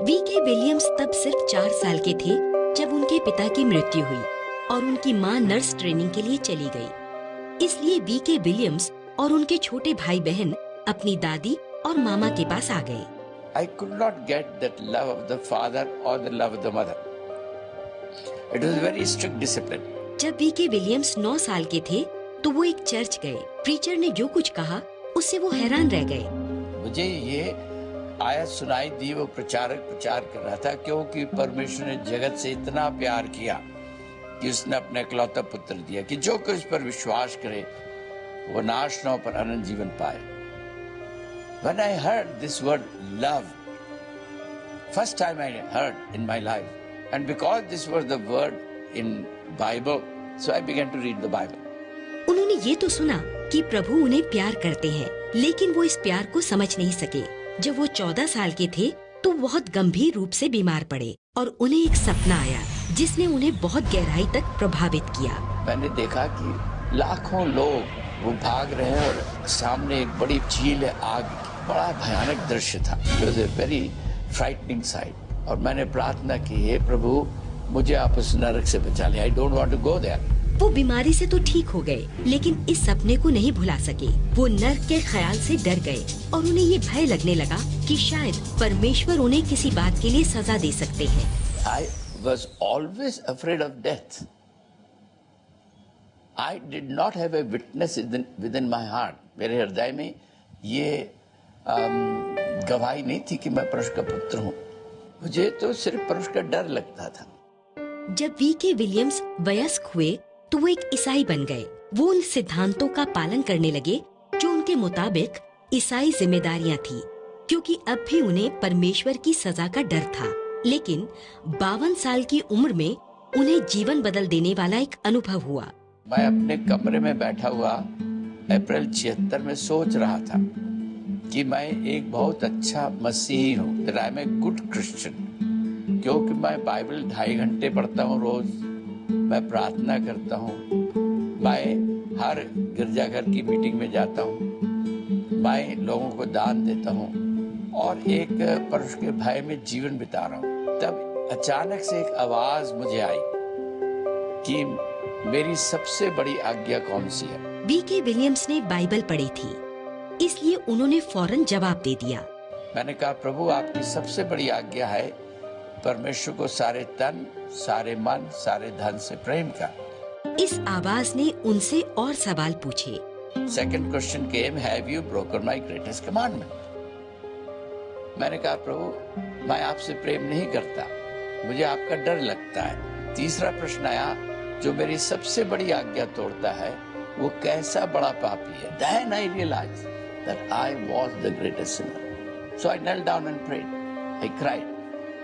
VK Williams तब सिर्फ 4 साल के थे जब उनके पिता की मृत्यु हुई और उनकी मां नर्स ट्रेनिंग के लिए चली गई। इसलिए वीके विलियम्स और उनके छोटे भाई बहन अपनी दादी और मामा के पास आ गए। I could not get that love of the father or the love of the mother. It was a very strict discipline. जब वीके विलियम्स 9 साल के थे तो वो एक चर्च गए। प्रीचर ने जो कुछ कहा उससे वो हैरान रह गए। मुझे ये आयत सुनाई दी, वो प्रचारक प्रचार कर रहा था, क्योंकि परमेश्वर ने जगत से इतना प्यार किया कि उसने अपने इकलौता पुत्र दिया कि जो कोई उस पर विश्वास करे वो नाश न हो पर अनंत जीवन पाए। When I heard this word love, first time I heard in my life, and because this was the word in Bible, so I began to read the Bible. उन्होंने ये तो सुना कि प्रभु उन्हें प्यार करते हैं, लेकिन वो इस प्यार को समझ नहीं सके। जब वो 14 साल के थे तो बहुत गंभीर रूप से बीमार पड़े और उन्हें एक सपना आया जिसने उन्हें बहुत गहराई तक प्रभावित किया। मैंने देखा कि लाखों लोग वो भाग रहे हैं और सामने एक बड़ी झील है आग की। बड़ा भयानक दृश्य था। It was a very frightening sight. और मैंने प्रार्थना की, हे प्रभु मुझे आप उस नरक से बचा ले। I don't want to go there. वो बीमारी से तो ठीक हो गए, लेकिन इस सपने को नहीं भुला सके। वो नर्क के ख्याल से डर गए और उन्हें ये भय लगने लगा कि शायद परमेश्वर उन्हें किसी बात के लिए सजा दे सकते हैं। I was always afraid of death. I did not have a witness within my heart. मेरे हृदय में ये गवाही नहीं थी कि मैं परमेश्वर का पुत्र हूँ। मुझे तो सिर्फ परमेश्वर का डर लगता था। जब वीके विलियम्स वयस्क हुए तो वो एक ईसाई बन गए। वो उन सिद्धांतों का पालन करने लगे जो उनके मुताबिक ईसाई जिम्मेदारियां थी, क्योंकि अब भी उन्हें परमेश्वर की सजा का डर था। लेकिन 52 साल की उम्र में उन्हें जीवन बदल देने वाला एक अनुभव हुआ। मैं अपने कमरे में बैठा हुआ अप्रैल 76 में सोच रहा था कि मैं एक बहुत अच्छा मसीही हूँ, that I am a good Christian, क्योंकि मैं बाइबल 2.5 घंटे पढ़ता हूँ रोज, मैं प्रार्थना करता हूँ, मैं हर गिरजाघर की मीटिंग में जाता हूँ, मैं लोगों को दान देता हूँ और एक परमेश्वर के भय में जीवन बिता रहा हूँ। तब अचानक से एक आवाज मुझे आई कि मेरी सबसे बड़ी आज्ञा कौन सी है। वीके विलियम्स ने बाइबल पढ़ी थी, इसलिए उन्होंने फौरन जवाब दे दिया। मैंने कहा, प्रभु आपकी सबसे बड़ी आज्ञा है परमेश्वर को सारे तन, सारे मन, सारे धन से प्रेम का। इस आवाज ने उनसे और सवाल पूछे। Second question came, have you broken my greatest commandment? मैंने कहा, प्रभु मैं आपसे प्रेम नहीं करता, मुझे आपका डर लगता है। तीसरा प्रश्न आया, जो मेरी सबसे बड़ी आज्ञा तोड़ता है वो कैसा बड़ा पापी है। Then I realized that I was the greatest sinner. So I knelt down and prayed. I cried.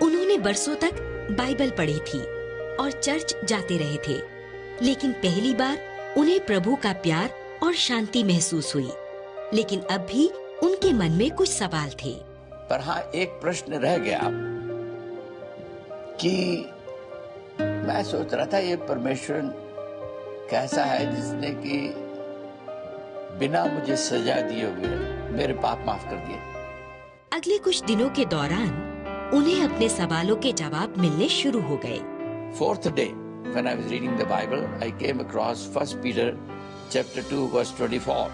उन्होंने बरसों तक बाइबल पढ़ी थी और चर्च जाते रहे थे, लेकिन पहली बार उन्हें प्रभु का प्यार और शांति महसूस हुई। लेकिन अब भी उनके मन में कुछ सवाल थे। पर हाँ, एक प्रश्न रह गया कि मैं सोच रहा था ये परमेश्वर कैसा है जिसने कि बिना मुझे सजा दिए हुए मेरे पाप माफ कर दिए। अगले कुछ दिनों के दौरान उन्हें अपने सवालों के जवाब मिलने शुरू हो गए। Fourth day, when I was reading the Bible, I came across 1 Peter chapter 2 verse 24.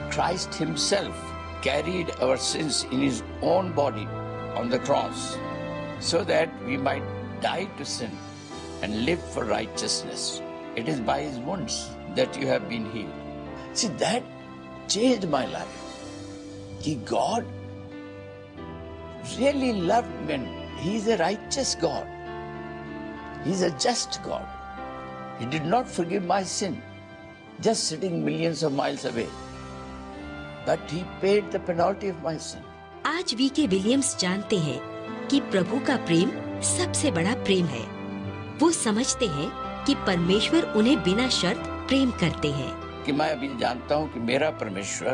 Christ himself carried our sins in his own body on the cross, so that we might die to sin and live for righteousness. It is by his wounds that you have been healed. See, that changed my life. कि God really loved me. He is a righteous God. He is a just God. He did not forgive my sin, just sitting millions of miles away. But he paid the penalty of my sin. आज VK Williams जानते हैं कि प्रभु का प्रेम सबसे बड़ा प्रेम है। वो समझते हैं कि परमेश्वर उन्हें बिना शर्त प्रेम करते हैं। कि मैं अभी जानता हूँ कि मेरा परमेश्वर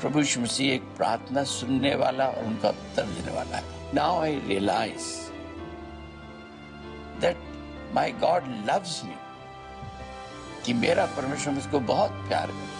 प्रभु यीशु मसीह एक प्रार्थना सुनने वाला और उनका उत्तर देने वाला है। Now I realize that my God loves me, कि मेरा परमेश्वर मुझको बहुत प्यार करता है।